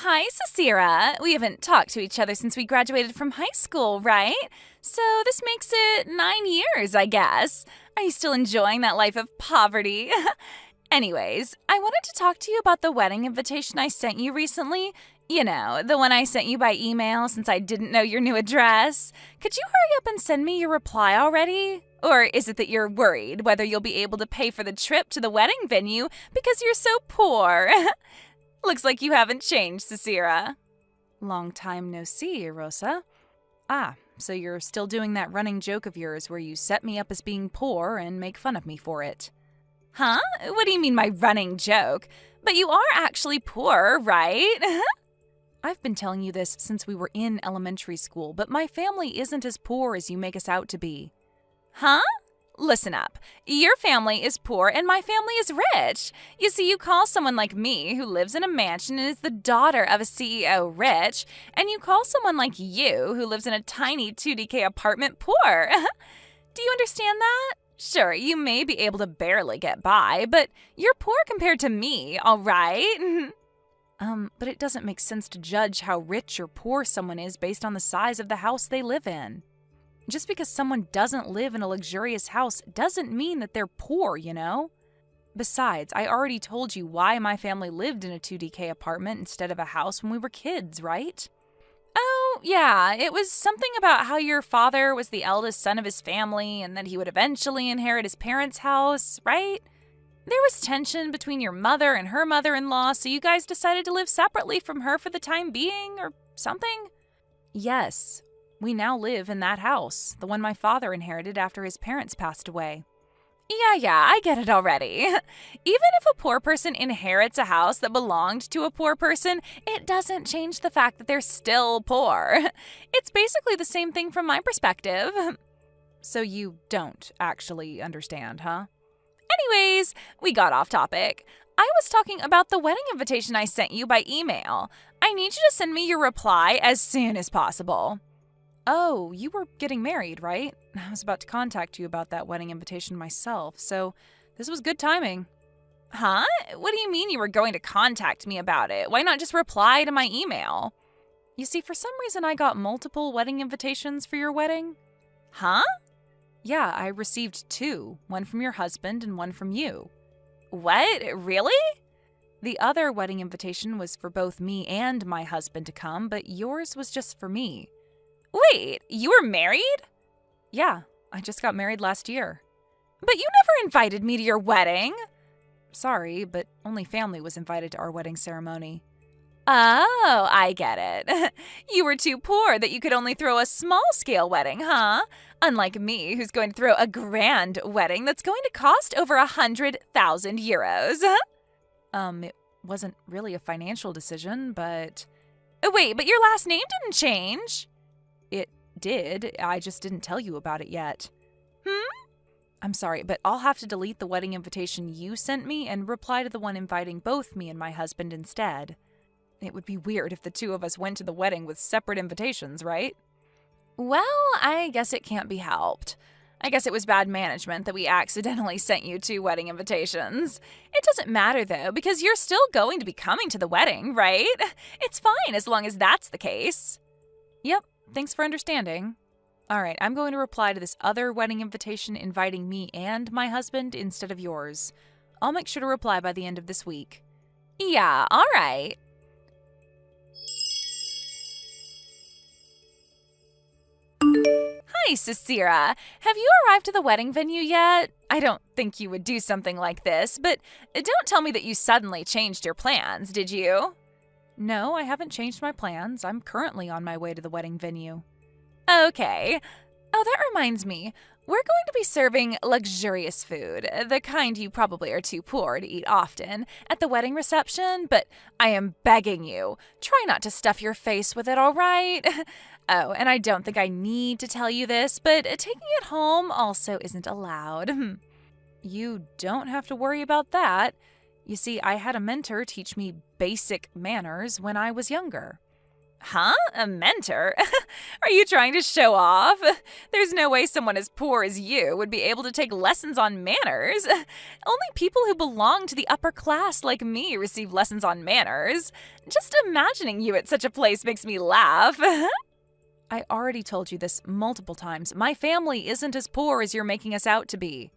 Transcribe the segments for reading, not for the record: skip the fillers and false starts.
Hi, Cicera. We haven't talked to each other since we graduated from high school, right? So this makes it 9 years, I guess. Are you still enjoying that life of poverty? Anyways, I wanted to talk to you about the wedding invitation I sent you recently. You know, the one I sent you by email since I didn't know your new address. Could you hurry up and send me your reply already? Or is it that you're worried whether you'll be able to pay for the trip to the wedding venue because you're so poor? Looks like you haven't changed, Cicera. Long time no see, Rosa. Ah, so you're still doing that running joke of yours where you set me up as being poor and make fun of me for it. Huh? What do you mean my running joke? But you are actually poor, right? I've been telling you this since we were in elementary school, but my family isn't as poor as you make us out to be. Huh? Listen up. Your family is poor and my family is rich. You see, you call someone like me, who lives in a mansion and is the daughter of a CEO, rich, and you call someone like you, who lives in a tiny 2DK apartment, poor. Do you understand that? Sure, you may be able to barely get by, but you're poor compared to me, all right? But it doesn't make sense to judge how rich or poor someone is based on the size of the house they live in. Just because someone doesn't live in a luxurious house doesn't mean that they're poor, you know? Besides, I already told you why my family lived in a 2DK apartment instead of a house when we were kids, right? Oh, yeah, it was something about how your father was the eldest son of his family and that he would eventually inherit his parents' house, right? There was tension between your mother and her mother-in-law, so you guys decided to live separately from her for the time being, or something? Yes. We now live in that house, the one my father inherited after his parents passed away. Yeah, I get it already. Even if a poor person inherits a house that belonged to a poor person, it doesn't change the fact that they're still poor. It's basically the same thing from my perspective. So you don't actually understand, huh? Anyways, we got off topic. I was talking about the wedding invitation I sent you by email. I need you to send me your reply as soon as possible. Oh, you were getting married, right? I was about to contact you about that wedding invitation myself, so this was good timing. Huh? What do you mean you were going to contact me about it? Why not just reply to my email? You see, for some reason I got multiple wedding invitations for your wedding. Huh? Yeah, I received two, one from your husband and one from you. What? Really? The other wedding invitation was for both me and my husband to come, but yours was just for me. Wait, you were married? Yeah, I just got married last year. But you never invited me to your wedding. Sorry, but only family was invited to our wedding ceremony. Oh, I get it. You were too poor that you could only throw a small-scale wedding, huh? Unlike me, who's going to throw a grand wedding that's going to cost over 100,000 euros. It wasn't really a financial decision, but... Wait, but your last name didn't change. It did. I just didn't tell you about it yet. I'm sorry, but I'll have to delete the wedding invitation you sent me and reply to the one inviting both me and my husband instead. It would be weird if the two of us went to the wedding with separate invitations, right? Well, I guess it can't be helped. I guess it was bad management that we accidentally sent you two wedding invitations. It doesn't matter, though, because you're still going to be coming to the wedding, right? It's fine as long as that's the case. Yep. Thanks for understanding. All right, I'm going to reply to this other wedding invitation inviting me and my husband instead of yours. I'll make sure to reply by the end of this week. Yeah, all right. Hi, Cicera. Have you arrived to the wedding venue yet? I don't think you would do something like this, but don't tell me that you suddenly changed your plans, did you? No, I haven't changed my plans. I'm currently on my way to the wedding venue. Okay. Oh, that reminds me. We're going to be serving luxurious food, the kind you probably are too poor to eat often, at the wedding reception, but I am begging you, try not to stuff your face with it, all right? Oh, and I don't think I need to tell you this, but taking it home also isn't allowed. You don't have to worry about that. You see, I had a mentor teach me basic manners when I was younger. Huh? A mentor? Are you trying to show off? There's no way someone as poor as you would be able to take lessons on manners. Only people who belong to the upper class like me receive lessons on manners. Just imagining you at such a place makes me laugh. I already told you this multiple times. My family isn't as poor as you're making us out to be.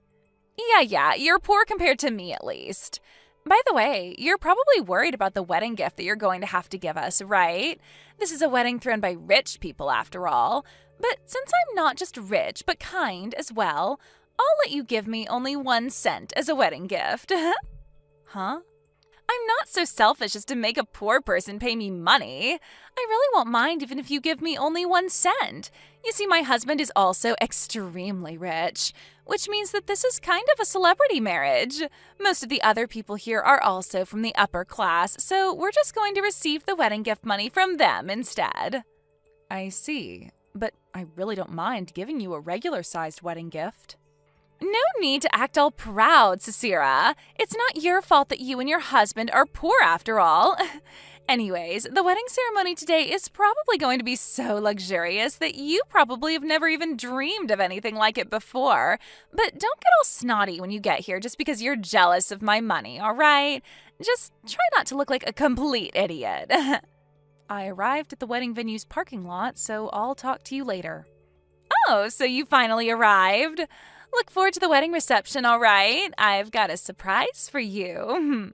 Yeah, you're poor compared to me at least. By the way, you're probably worried about the wedding gift that you're going to have to give us, right? This is a wedding thrown by rich people after all. But since I'm not just rich, but kind as well, I'll let you give me only 1 cent as a wedding gift. Huh? I'm not so selfish as to make a poor person pay me money. I really won't mind even if you give me only 1 cent. You see, my husband is also extremely rich, which means that this is kind of a celebrity marriage. Most of the other people here are also from the upper class, so we're just going to receive the wedding gift money from them instead. I see, but I really don't mind giving you a regular-sized wedding gift. No need to act all proud, Cicera. It's not your fault that you and your husband are poor after all. Anyways, the wedding ceremony today is probably going to be so luxurious that you probably have never even dreamed of anything like it before. But don't get all snotty when you get here just because you're jealous of my money, all right? Just try not to look like a complete idiot. I arrived at the wedding venue's parking lot, so I'll talk to you later. Oh, so you finally arrived. Look forward to the wedding reception, all right? I've got a surprise for you.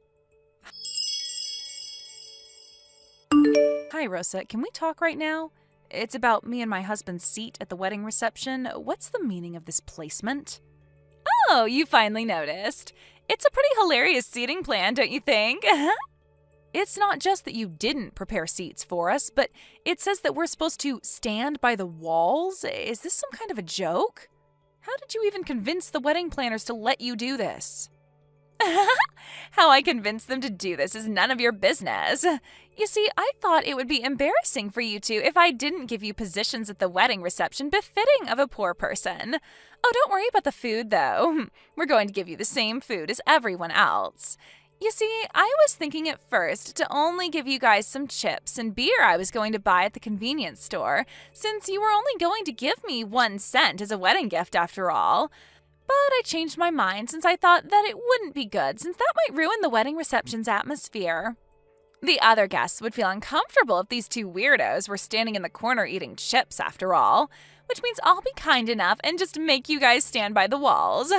Hi, Rosa. Can we talk right now? It's about me and my husband's seat at the wedding reception. What's the meaning of this placement? Oh, you finally noticed. It's a pretty hilarious seating plan, don't you think? It's not just that you didn't prepare seats for us, but it says that we're supposed to stand by the walls. Is this some kind of a joke? How did you even convince the wedding planners to let you do this? How I convinced them to do this is none of your business. You see, I thought it would be embarrassing for you two if I didn't give you positions at the wedding reception befitting of a poor person. Oh, don't worry about the food, though. We're going to give you the same food as everyone else. You see, I was thinking at first to only give you guys some chips and beer I was going to buy at the convenience store, since you were only going to give me 1 cent as a wedding gift after all. But I changed my mind since I thought that it wouldn't be good, since that might ruin the wedding reception's atmosphere. The other guests would feel uncomfortable if these two weirdos were standing in the corner eating chips after all, which means I'll be kind enough and just make you guys stand by the walls.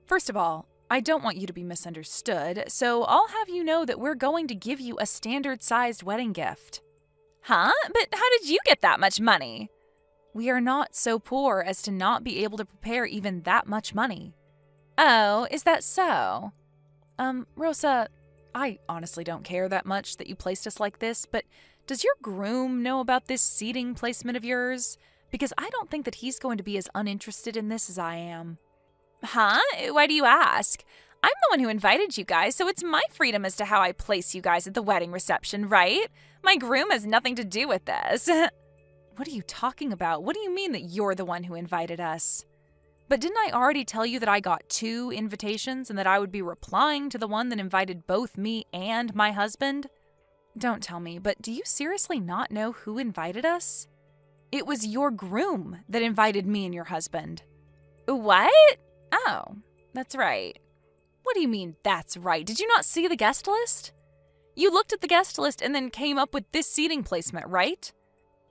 First of all, I don't want you to be misunderstood, so I'll have you know that we're going to give you a standard-sized wedding gift. Huh? But how did you get that much money? We are not so poor as to not be able to prepare even that much money. Oh, is that so? Rosa, I honestly don't care that much that you placed us like this, but does your groom know about this seating placement of yours? Because I don't think that he's going to be as uninterested in this as I am. Huh? Why do you ask? I'm the one who invited you guys, so it's my freedom as to how I place you guys at the wedding reception, right? My groom has nothing to do with this. What are you talking about? What do you mean that you're the one who invited us? But didn't I already tell you that I got 2 invitations and that I would be replying to the one that invited both me and my husband? Don't tell me, but do you seriously not know who invited us? It was your groom that invited me and your husband. What? Oh, that's right. What do you mean, that's right? Did you not see the guest list? You looked at the guest list and then came up with this seating placement, right?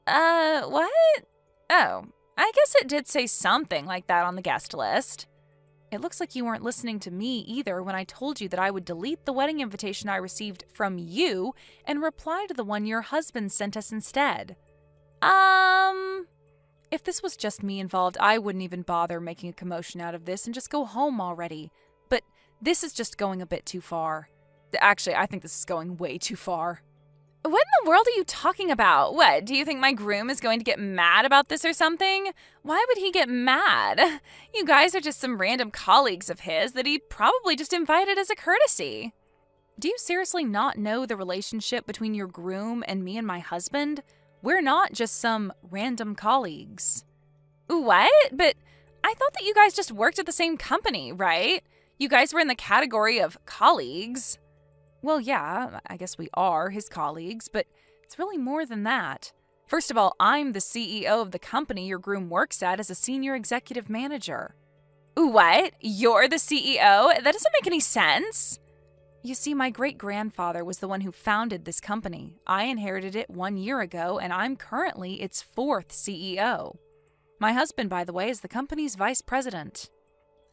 What? Oh, I guess it did say something like that on the guest list. It looks like you weren't listening to me either when I told you that I would delete the wedding invitation I received from you and reply to the one your husband sent us instead. If this was just me involved, I wouldn't even bother making a commotion out of this and just go home already. But this is just going a bit too far. Actually, I think this is going way too far. What in the world are you talking about? What, do you think my groom is going to get mad about this or something? Why would he get mad? You guys are just some random colleagues of his that he probably just invited as a courtesy. Do you seriously not know the relationship between your groom and me and my husband? We're not just some random colleagues. What? But I thought that you guys just worked at the same company, right? You guys were in the category of colleagues. Well, yeah, I guess we are his colleagues, but It's really more than that. First of all, I'm the CEO of the company your groom works at as a senior executive manager. What? You're the CEO? That doesn't make any sense. You see, my great-grandfather was the one who founded this company. I inherited it 1 year ago, and I'm currently its 4th CEO. My husband, by the way, is the company's vice president.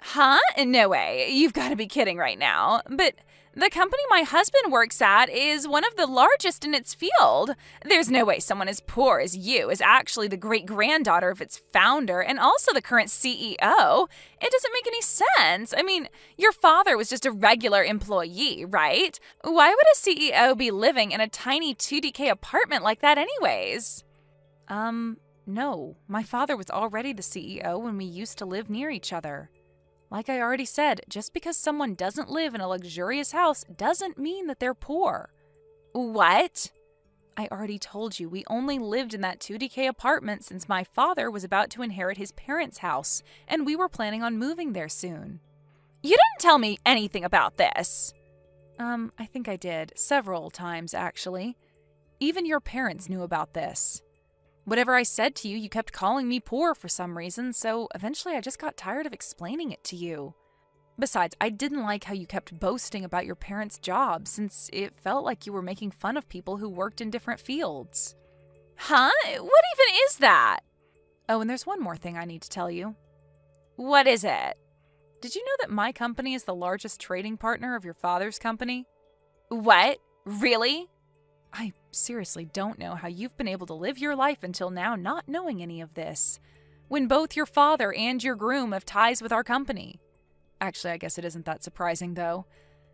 Huh? No way. You've got to be kidding right now. But the company my husband works at is one of the largest in its field. There's no way someone as poor as you is actually the great-granddaughter of its founder and also the current CEO. It doesn't make any sense. I mean, your father was just a regular employee, right? Why would a CEO be living in a tiny 2DK apartment like that anyways? No. My father was already the CEO when we used to live near each other. Like I already said, just because someone doesn't live in a luxurious house doesn't mean that they're poor. What? I already told you we only lived in that 2DK apartment since my father was about to inherit his parents' house, and we were planning on moving there soon. You didn't tell me anything about this. I think I did. Several times, actually. Even your parents knew about this. Whatever I said to you, you kept calling me poor for some reason, so eventually I just got tired of explaining it to you. Besides, I didn't like how you kept boasting about your parents' job, since it felt like you were making fun of people who worked in different fields. Huh? What even is that? Oh, and there's one more thing I need to tell you. What is it? Did you know that my company is the largest trading partner of your father's company? What? Really? I seriously don't know how you've been able to live your life until now not knowing any of this, when both your father and your groom have ties with our company. Actually, I guess it isn't that surprising, though.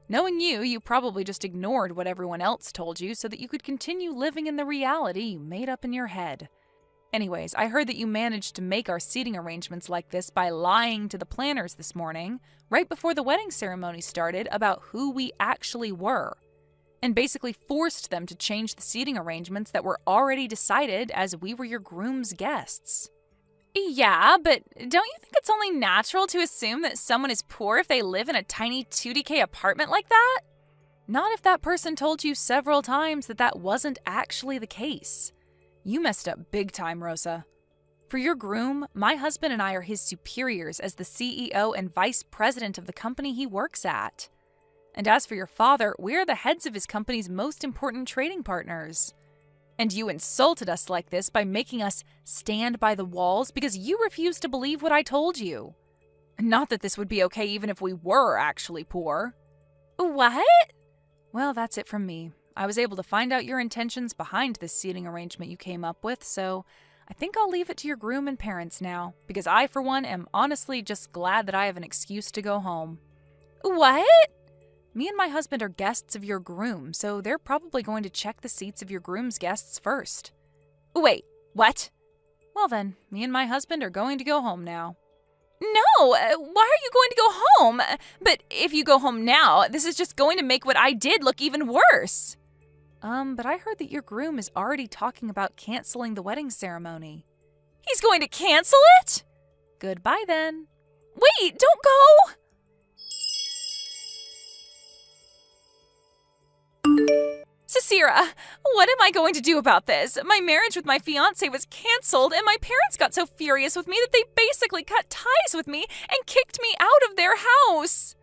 Knowing you, you probably just ignored what everyone else told you so that you could continue living in the reality you made up in your head. Anyways, I heard that you managed to make our seating arrangements like this by lying to the planners this morning, right before the wedding ceremony started, about who we actually were, and basically forced them to change the seating arrangements that were already decided as we were your groom's guests. Yeah, but don't you think it's only natural to assume that someone is poor if they live in a tiny 2DK apartment like that? Not if that person told you several times that that wasn't actually the case. You messed up big time, Rosa. For your groom, my husband and I are his superiors as the CEO and vice president of the company he works at. And as for your father, we're the heads of his company's most important trading partners. And you insulted us like this by making us stand by the walls because you refused to believe what I told you. Not that this would be okay even if we were actually poor. What? Well, that's it from me. I was able to find out your intentions behind this seating arrangement you came up with, so I think I'll leave it to your groom and parents now, because I, for one, am honestly just glad that I have an excuse to go home. What? Me and my husband are guests of your groom, so they're probably going to check the seats of your groom's guests first. Wait, what? Well then, me and my husband are going to go home now. No, why are you going to go home? But if you go home now, this is just going to make what I did look even worse. But I heard that your groom is already talking about canceling the wedding ceremony. He's going to cancel it? Goodbye then. Wait, don't go! Cicera, what am I going to do about this? My marriage with my fiancé was canceled, and my parents got so furious with me that they basically cut ties with me and kicked me out of their house.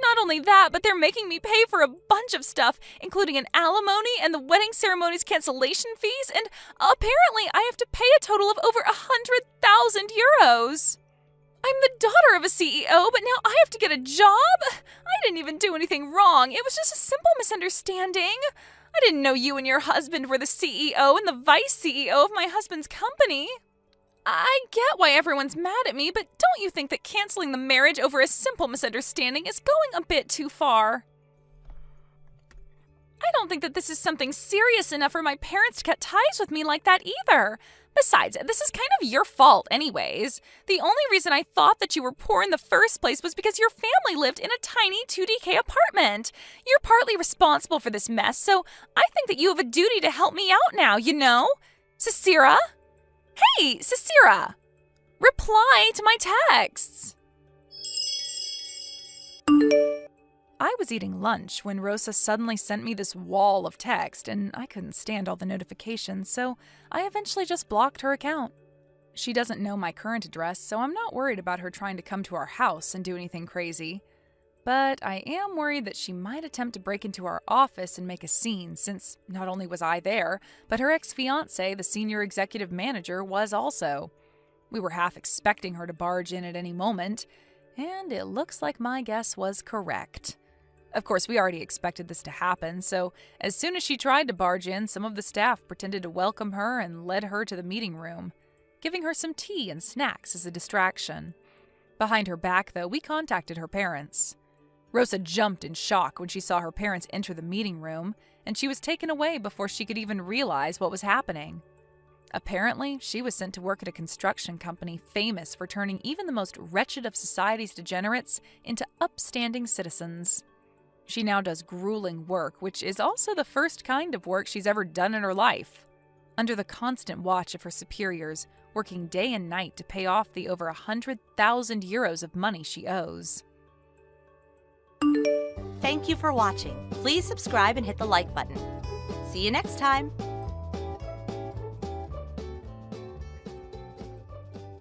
Not only that, but they're making me pay for a bunch of stuff, including an alimony and the wedding ceremony's cancellation fees, and apparently I have to pay a total of over 100,000 euros. I'm the daughter of a CEO, but now I have to get a job? I didn't even do anything wrong. It was just a simple misunderstanding. I didn't know you and your husband were the CEO and the vice CEO of my husband's company. I get why everyone's mad at me, but don't you think that canceling the marriage over a simple misunderstanding is going a bit too far? I don't think that this is something serious enough for my parents to cut ties with me like that either. Besides, this is kind of your fault anyways. The only reason I thought that you were poor in the first place was because your family lived in a tiny 2DK apartment. You're partly responsible for this mess, so I think that you have a duty to help me out now, you know? Cicera? Hey, Cicera! Reply to my texts! I was eating lunch when Rosa suddenly sent me this wall of text, and I couldn't stand all the notifications, so I eventually just blocked her account. She doesn't know my current address, so I'm not worried about her trying to come to our house and do anything crazy. But I am worried that she might attempt to break into our office and make a scene, since not only was I there, but her ex-fiancé, the senior executive manager, was also. We were half expecting her to barge in at any moment, and it looks like my guess was correct. Of course, we already expected this to happen, so as soon as she tried to barge in, some of the staff pretended to welcome her and led her to the meeting room, giving her some tea and snacks as a distraction. Behind her back, though, we contacted her parents. Rosa jumped in shock when she saw her parents enter the meeting room, and she was taken away before she could even realize what was happening. Apparently, she was sent to work at a construction company famous for turning even the most wretched of society's degenerates into upstanding citizens. She now does grueling work, which is also the first kind of work she's ever done in her life, under the constant watch of her superiors, working day and night to pay off the over 100,000 euros of money she owes. Thank you for watching. Please subscribe and hit the like button. See you next time.